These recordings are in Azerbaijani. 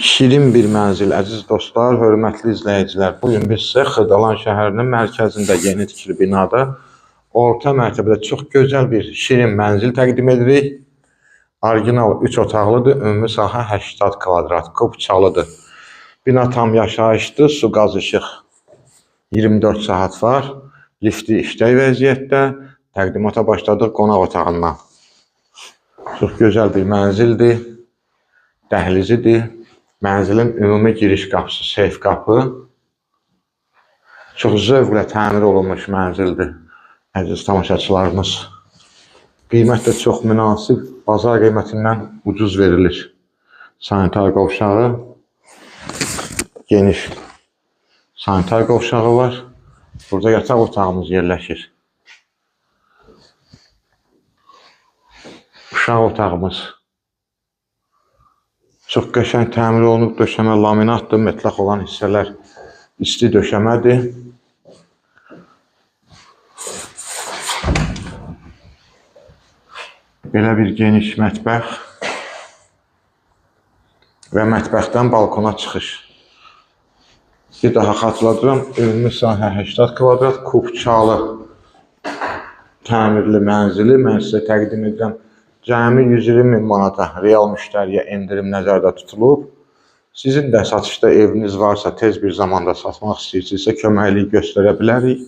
Şirin bir mənzil, əziz dostlar, hörmətli izləyicilər. Bugün biz sizə Xırdalan şəhərinin mərkəzində yeni tikili binada orta mərtəbədə çox gözəl bir şirin mənzil təqdim edirik. Orijinal 3 otaqlıdır, ümumi sahə 80 kvadrat, kubçalıdır. Bina tam yaşayışdır, su, qaz, işıq 24 saat var. Lifti işlək vəziyyətdə. Təqdimata başladıq qonaq otağından. Çox gözəl bir mənzildir, dəhlizidir. Mənzilin ümumi giriş qapısı, seyf qapı. Çox zövqlə təmir olunmuş mənzildir, əziz tamaşaçılarımız. Qiymət də çox münasib, bazar qiymətindən ucuz verilir. Sanitar qovşağı, geniş sanitar qovşağı var. Burada yataq otağımız yerləşir. Uşaq otağımız. Çox qəşəng təmir olunub, döşəmə laminatdır, metlaq olan hissələr isti döşəmədir. Belə bir geniş mətbəx və mətbəxdən balkona çıxış. Bir daha xatırladıram, ümumi sahə 80 kvadrat, kubçalı təmirli mənzili mən sizə təqdim edirəm. Cəmi 120.000 manata real müştəriyə endirim nəzərdə tutulub. Sizin də satışda eviniz varsa, tez bir zamanda satmaq istəyirsinizsə köməklik göstərə bilərik.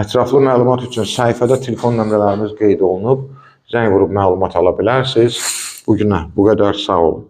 Ətraflı məlumat üçün səhifədə telefon nömrələrimiz qeyd olunub. Zəng vurub məlumat ala bilərsiniz. Bugünə bu qədər, sağ olun.